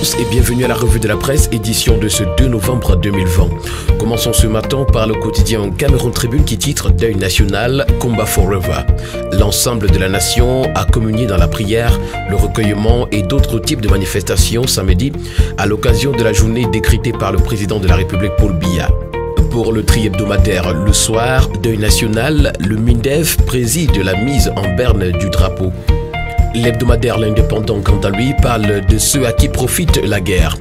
Et bienvenue à la revue de la presse, édition de ce 2 novembre 2020. Commençons ce matin par le quotidien Cameroun Tribune qui titre Deuil national, combat forever. L'ensemble de la nation a communié dans la prière, le recueillement et d'autres types de manifestations samedi à l'occasion de la journée décrétée par le président de la République Paul Biya. Pour le tri hebdomadaire le soir, Deuil national, le MINDEF préside la mise en berne du drapeau. L'hebdomadaire L'Indépendant, quant à lui, parle de ceux à qui profite la guerre.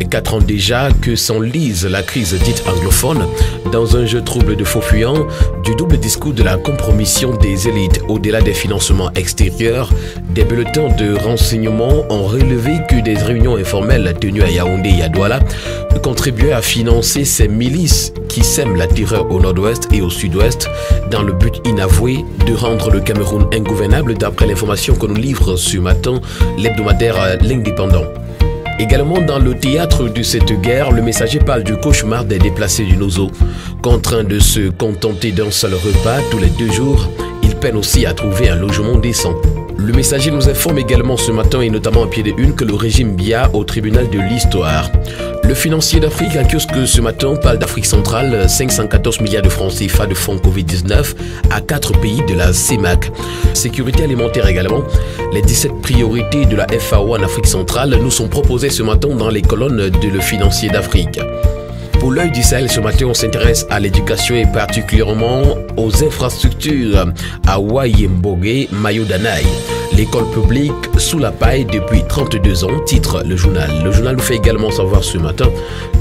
4 ans déjà que s'enlise la crise dite anglophone dans un jeu trouble de faux fuyants, du double discours de la compromission des élites au-delà des financements extérieurs. Des bulletins de renseignement ont relevé que des réunions informelles tenues à Yaoundé et à Douala contribuaient à financer ces milices qui sèment la terreur au nord-ouest et au sud-ouest dans le but inavoué de rendre le Cameroun ingouvernable d'après l'information que nous livre ce matin l'hebdomadaire L'Indépendant. Également dans le théâtre de cette guerre, le messager parle du cauchemar des déplacés du Nozo. Contraints de se contenter d'un seul repas tous les 2 jours, ils peinent aussi à trouver un logement décent. Le messager nous informe également ce matin et notamment à pied de une que le régime Biya au tribunal de l'histoire. Le financier d'Afrique, un kiosque ce matin, parle d'Afrique centrale, 514 milliards de francs CFA de fonds Covid-19 à 4 pays de la CEMAC. Sécurité alimentaire également, les 17 priorités de la FAO en Afrique centrale nous sont proposées ce matin dans les colonnes de Le Financier d'Afrique. Pour l'œil du Sahel, ce matin, on s'intéresse à l'éducation et particulièrement aux infrastructures à Wayembogue, Mayodanaï. L'école publique sous la paille depuis 32 ans, titre le journal. Le journal nous fait également savoir ce matin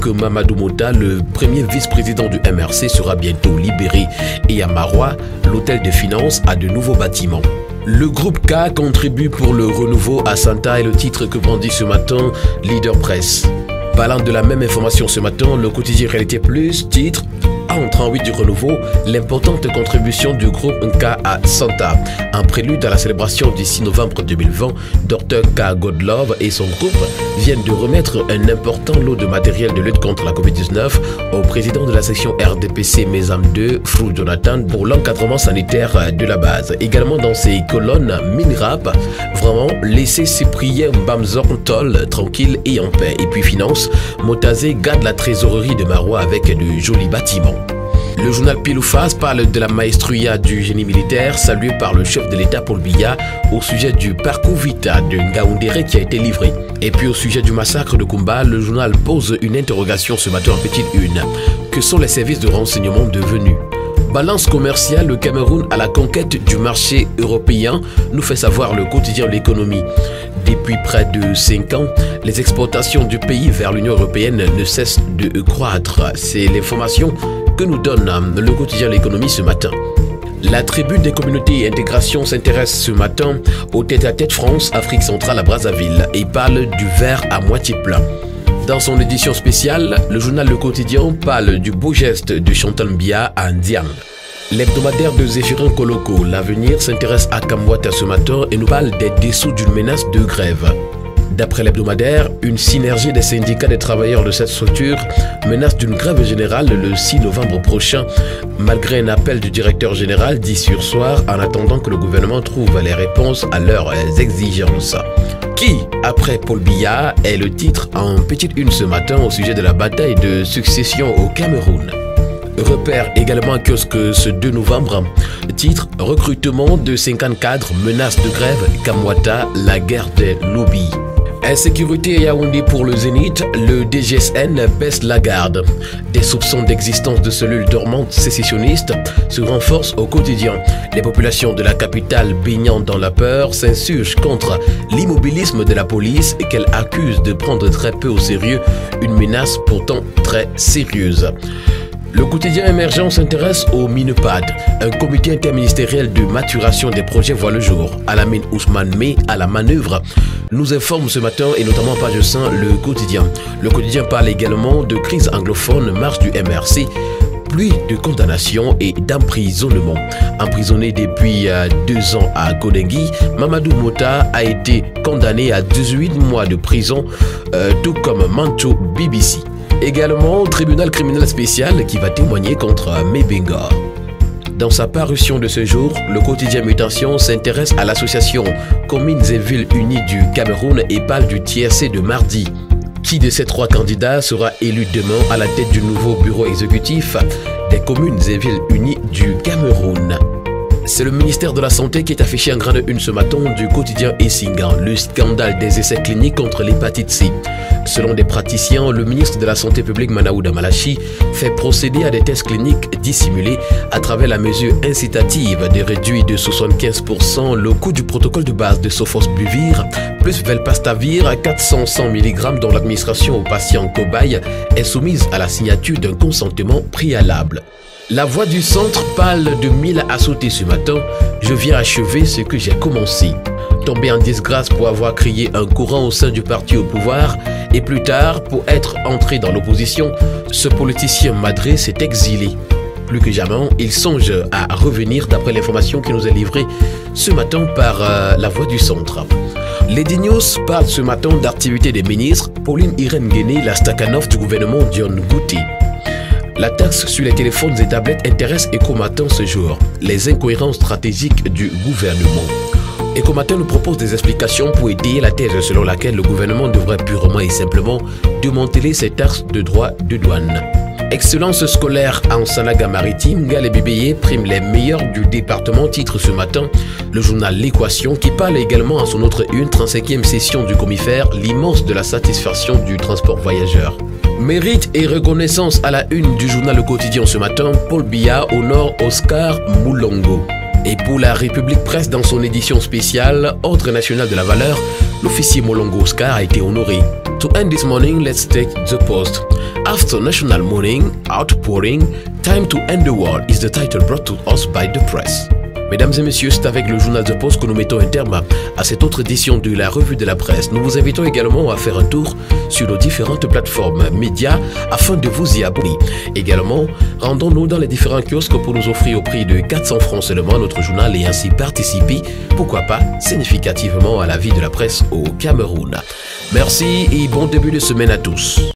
que Mamadou Mota, le premier vice-président du MRC, sera bientôt libéré. Et à Marois, l'hôtel de finances a de nouveaux bâtiments. Le groupe K contribue pour le renouveau à Santa et le titre que brandit ce matin Leader Presse. Parlant de la même information ce matin, le quotidien Réalité Plus titre en 38 du renouveau, l'importante contribution du groupe K à Santa. En prélude à la célébration du 6 novembre 2020, Dr K Godlove et son groupe viennent de remettre un important lot de matériel de lutte contre la Covid-19 au président de la section RDPC Mesam 2, Frou Jonathan, pour l'encadrement sanitaire de la base. Également dans ces colonnes mini-rap, vraiment laisser Cyprien Bamzor Toll tranquille et en paix. Et puis finance, Motazé garde la trésorerie de Marois avec de jolis bâtiments. Le journal Pile ou Face parle de la maestria du génie militaire salué par le chef de l'État Paul Biya au sujet du parcours vita de Ngaoundéré qui a été livré. Et puis au sujet du massacre de Kumba, le journal pose une interrogation ce matin en petite une. Que sont les services de renseignement devenus? Balance commerciale, le Cameroun à la conquête du marché européen, nous fait savoir le quotidien L'économie. Depuis près de 5 ans, les exportations du pays vers l'Union européenne ne cessent de croître. C'est l'information que nous donne le quotidien L'économie ce matin. La tribune des communautés et intégration s'intéresse ce matin au tête-à-tête France-Afrique centrale à Brazzaville et parle du verre à moitié plein. Dans son édition spéciale, le journal Le Quotidien parle du beau geste de Chantal Biya à Ndiang. L'hebdomadaire de Zéphirin Koloko, L'Avenir, s'intéresse à Kamwata ce matin et nous parle des dessous d'une menace de grève. D'après l'hebdomadaire, une synergie des syndicats des travailleurs de cette structure menace d'une grève générale le 6 novembre prochain, malgré un appel du directeur général dit sursoir en attendant que le gouvernement trouve les réponses à leurs exigences. Qui, après Paul Biya, est le titre en petite une ce matin au sujet de la bataille de succession au Cameroun. Repère également un kiosque ce 2 novembre, titre recrutement de 50 cadres, menace de grève, Kamwata, la guerre des lobbies. Insécurité à Yaoundé pour le Zénith, le DGSN baisse la garde. Des soupçons d'existence de cellules dormantes sécessionnistes se renforcent au quotidien. Les populations de la capitale baignant dans la peur s'insurgent contre l'immobilisme de la police et qu'elle accuse de prendre très peu au sérieux une menace pourtant très sérieuse. Le quotidien émergent s'intéresse au MINEPAD. Un comité interministériel de maturation des projets voit le jour. Alamine Ousmane May à la manœuvre nous informe ce matin et notamment page 5 le quotidien. Le quotidien parle également de crise anglophone, marche du MRC, pluie de condamnations et d'emprisonnement. Emprisonné depuis 2 ans à Godengui, Mamadou Mota a été condamné à 18 mois de prison, tout comme Mancho BBC. Également, tribunal criminel spécial qui va témoigner contre Mebengor. Dans sa parution de ce jour, le quotidien Mutation s'intéresse à l'association Communes et Villes Unies du Cameroun et parle du tiercé de mardi. Qui de ces 3 candidats sera élu demain à la tête du nouveau bureau exécutif des communes et villes unies du Cameroun? C'est le ministère de la Santé qui est affiché en grande une ce matin du quotidien Essingan, le scandale des essais cliniques contre l'hépatite C. Selon des praticiens, le ministre de la Santé publique Manaouda Malachi fait procéder à des tests cliniques dissimulés à travers la mesure incitative de réduire de 75% le coût du protocole de base de Sofosbuvir plus Velpastavir à 400 mg dont l'administration aux patients cobayes est soumise à la signature d'un consentement préalable. La voix du centre parle de 1000 à sauter ce matin. Je viens achever ce que j'ai commencé. Tombé en disgrâce pour avoir créé un courant au sein du parti au pouvoir et plus tard pour être entré dans l'opposition, ce politicien madré s'est exilé. Plus que jamais, il songe à revenir d'après l'information qui nous est livrée ce matin par la voix du centre. Les Dignos parlent ce matin d'activité des ministres Pauline Irène Guéné, la Stakhanov du gouvernement Dion Gouté. La taxe sur les téléphones et tablettes intéresse Ecomatin ce jour, les incohérences stratégiques du gouvernement. Ecomatin nous propose des explications pour aider la thèse selon laquelle le gouvernement devrait purement et simplement démanteler ses taxes de droits de douane. Excellence scolaire en Sanaga-Maritime, Galé Bébéyé prime les meilleurs du département, titre ce matin le journal L'Équation qui parle également à son autre une 35e session du Comifère, l'immense de la satisfaction du transport voyageur. Mérite et reconnaissance à la une du journal Le Quotidien ce matin, Paul Biya honore Oscar Moulongo. Et pour la République Presse dans son édition spéciale, Ordre national de la valeur, l'officier Moulongo Oscar a été honoré. To end this morning, let's take the post. After national mourning, outpouring, time to end the war is the title brought to us by the press. Mesdames et messieurs, c'est avec le journal de Poste que nous mettons un terme à cette autre édition de la revue de la presse. Nous vous invitons également à faire un tour sur nos différentes plateformes médias afin de vous y abonner. Également, rendons-nous dans les différents kiosques pour nous offrir au prix de 400 francs seulement notre journal et ainsi participer, pourquoi pas, significativement à la vie de la presse au Cameroun. Merci et bon début de semaine à tous.